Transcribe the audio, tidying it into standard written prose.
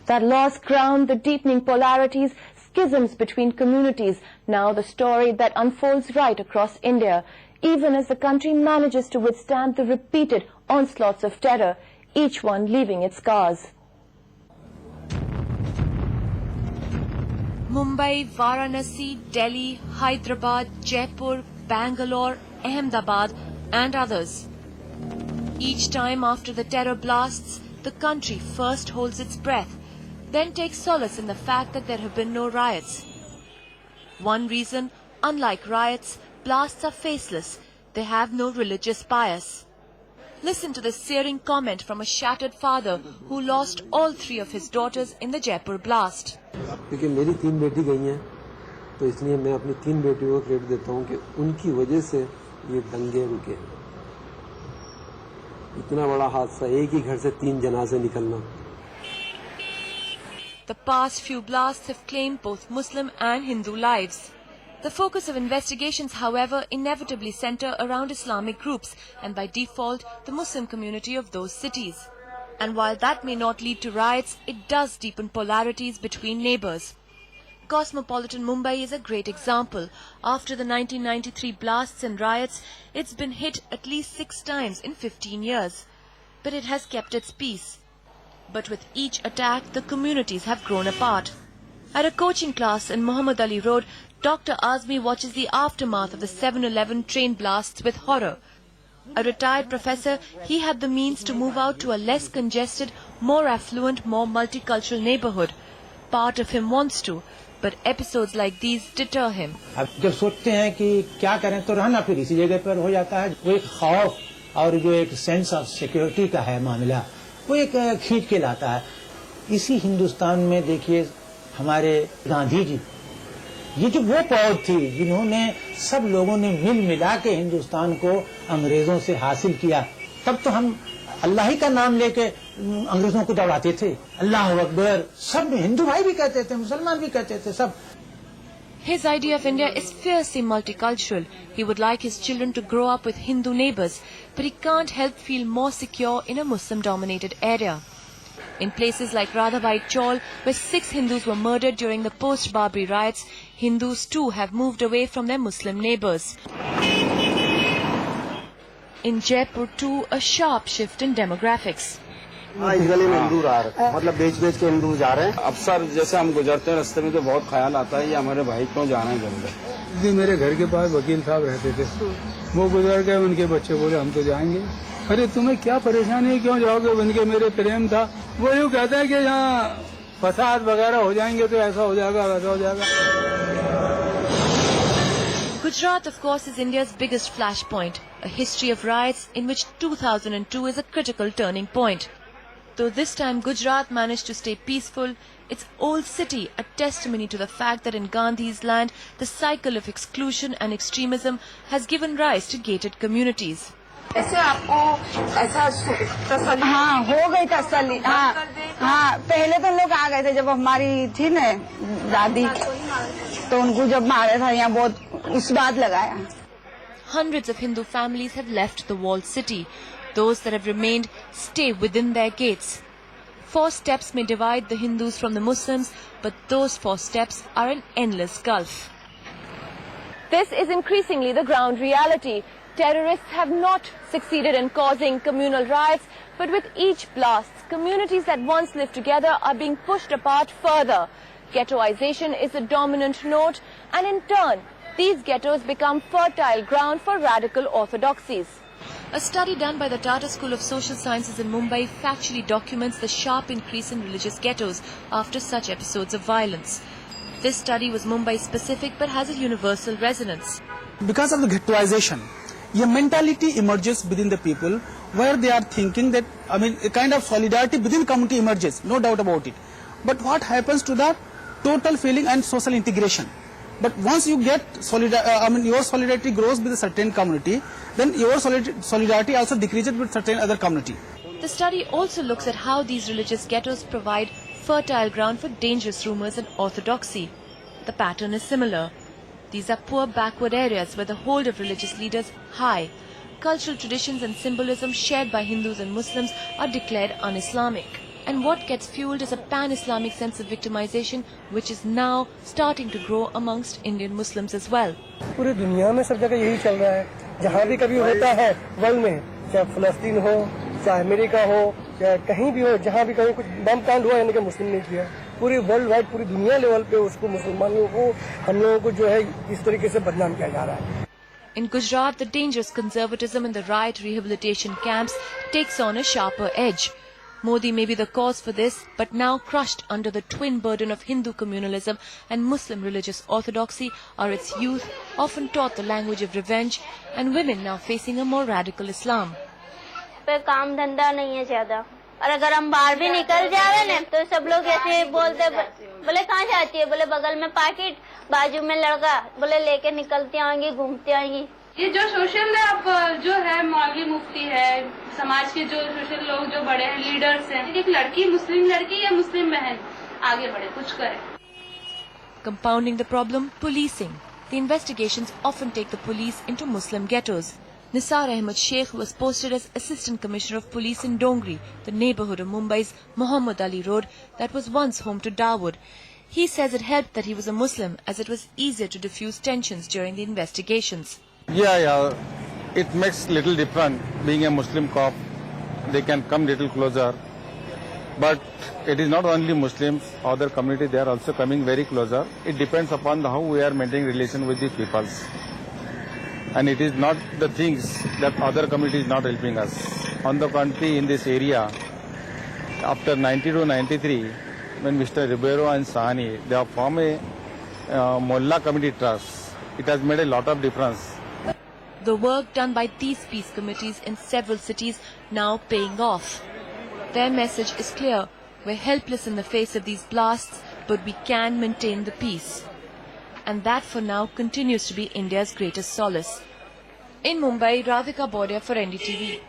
That lost ground, the deepening polarities, schisms between communities, now the story that unfolds right across India, even as the country manages to withstand the repeated onslaughts of terror, each one leaving its scars. Mumbai, Varanasi, Delhi, Hyderabad, Jaipur, Bangalore, Ahmedabad and others. Each time after the terror blasts, the country first holds its breath, then takes solace in the fact that there have been no riots. One reason, unlike riots, blasts are faceless. They have no religious bias. Listen to the searing comment from a shattered father who lost all three of his daughters in the Jaipur blast. क्योंकि मेरी 3 बेटी गई हैं, तो इसलिए मैं अपनी 3 बेटियों को क्रेडिट देता हूं कि उनकी वजह से ये दंगे रुके। इतना बड़ा हादसा, एक ही घर से 3 जनाजे निकलना। The past few blasts have claimed both Muslim and Hindu lives. The focus of investigations, however, inevitably center around Islamic groups and by default the Muslim community of those cities. And while that may not lead to riots, it does deepen polarities between neighbors. Cosmopolitan Mumbai is a great example. After the 1993 blasts and riots, it's been hit at least 6 times in 15 years. But it has kept its peace. But with each attack, the communities have grown apart. At a coaching class in Muhammad Ali Road, Dr. Azmi watches the aftermath of the 7/11 train blasts with horror. A retired professor, he had the means to move out to a less congested, more affluent, more multicultural neighborhood. Part of him wants to, but episodes like these deter him. अब जब सोचते हैं कि क्या करें तो रहना फिर इसी जगह पर हो जाता है। वो एक खौफ और जो एक सेंस ऑफ सिक्योरिटी का है मामला, वो एक खींच के लाता है। इसी हिंदुस्तान में देखिए हमारे गांधी जी, ये जो वो पौध थी जिन्होंने सब लोगों ने मिल मिला के हिंदुस्तान को अंग्रेजों से हासिल किया, तब तो हम अल्लाह ही का नाम लेके अंग्रेजों को दबाते थे। अल्लाह अकबर, सब हिंदू भाई भी कहते थे, मुसलमान भी कहते थे, सब। His idea of India is fiercely multicultural. He would like his children to grow up with Hindu neighbors, but he can't help feel more secure in a Muslim-dominated area. In places like Radhabai Chaul, where 6 Hindus were murdered during the post-Babri riots, Hindus too have moved away from their Muslim neighbors. In Jaipur too, a sharp shift in demographics. इस गली में हिंदू रहा है, मतलब बेच के हिंदू जा रहे हैं। अब सर जैसे हम गुजरते हैं रास्ते में तो बहुत ख्याल आता है ये हमारे भाई क्यों जाना है जल्दी। जी मेरे घर के पास वकील साहब रहते थे, वो गुजर गए, उनके बच्चे बोले हम तो जाएंगे। अरे तुम्हें क्या परेशानी है, क्यों जाओगे? उनके मेरे प्रेम था। वो यूँ कहता है कि यहाँ फसाद वगैरह हो जाएंगे तो ऐसा हो जाएगा वैसा हो जाएगा। Gujarat, of course, is India's biggest flashpoint, a history of riots in which 2002 is a critical turning point. Though this time Gujarat managed to stay peaceful, its old city a testimony to the fact that in Gandhi's land, the cycle of exclusion and extremism has given rise to gated communities. ऐसे आपको ऐसा तसल्ली? हाँ, हो गई तसल्ली। हाँ, पहले तो लोग आ गए थे जब हमारी थी ना दादी, तो उनको जब मारे था यहाँ बहुत इस बात लगाया। Hundreds of Hindu families have left the walled city. Those that have remained stay within their gates. 4 steps may divide the Hindus from the Muslims, but those 4 steps are an endless gulf. This is increasingly the ground reality. Terrorists have not succeeded in causing communal riots, but with each blast, communities that once lived together are being pushed apart further. Ghettoization is the dominant note, and in turn, these ghettos become fertile ground for radical orthodoxies. A study done by the Tata School of Social Sciences in Mumbai factually documents the sharp increase in religious ghettos after such episodes of violence. This study was Mumbai specific but has a universal resonance. Because of the ghettoization, a mentality emerges within the people where they are thinking that, a kind of solidarity within the community emerges, no doubt about it. But what happens to the total feeling and social integration? But once you get your solidarity grows with a certain community, then your solidarity also decreases with certain other community. The study also looks at how these religious ghettos provide fertile ground for dangerous rumors and orthodoxy. The pattern is similar. These are poor backward areas where the hold of religious leaders high. Cultural traditions and symbolism shared by Hindus and Muslims are declared un-Islamic. And what gets fueled is a pan-Islamic sense of victimization, which is now starting to grow amongst Indian Muslims as well. पूरी दुनिया में सब जगह यही चल रहा है, जहाँ भी कभी होता है वर्ल्ड में, चाहे फलस्तीन हो, चाहे अमेरिका हो, चाहे कहीं भी हो, जहाँ भी कहीं कुछ बम कांड हुआ यानी कि मुस्लिम ने किया, पूरी वर्ल्ड वाइड पूरी दुनिया लेवल पे उसको मुसलमानों को हम लोगों को जो है इस तरीके से बदनाम किया जा रहा है. In Gujarat, the dangerous conservatism in the riot rehabilitation camps takes on a sharper edge. Modi may be the cause for this, but now crushed under the twin burden of Hindu communalism and Muslim religious orthodoxy are its youth, often taught the language of revenge, and women now facing a more radical Islam. पे काम धंधा नहीं है ज्यादा, और अगर हम बाहर भी निकल जावे ना तो सब लोग ऐसे बोलते, बोले कहाँ जाती है, बोले बगल में पैकेट, बाजू में लड़का, बोले लेके निकलती आएंगी, घूमती आएंगी. ये जो सोशल अब जो है मौलवी मुफ्ती है, समाज के जो सोशल लोग जो बड़े हैं, लीडर्स हैं, एक लड़की मुस्लिम लड़की या मुस्लिम बहन आगे बढ़े, कुछ करे. Compounding the problem, policing. The investigations often take the police into Muslim ghettos. Nisar Ahmed Sheikh was posted as Assistant Commissioner of Police in Dongri, the neighbourhood of Mumbai's Muhammad Ali Road that was once home to Dawood. He says it helped that he was a Muslim, as it was easier to diffuse tensions during the investigations. Yeah, it makes little difference being a Muslim cop. They can come little closer. But it is not only Muslims, other community, they are also coming very closer. It depends upon how we are maintaining relation with the peoples. And it is not the things that other community is not helping us. On the contrary, in this area, after 92-93, when Mr. Ribeiro and Sahani, they have formed a Mullah Community Trust. It has made a lot of difference. The work done by these peace committees in several cities now paying off. Their message is clear: we're helpless in the face of these blasts, but we can maintain the peace. And that for now continues to be India's greatest solace. In Mumbai, Radhika Bodia for NDTV.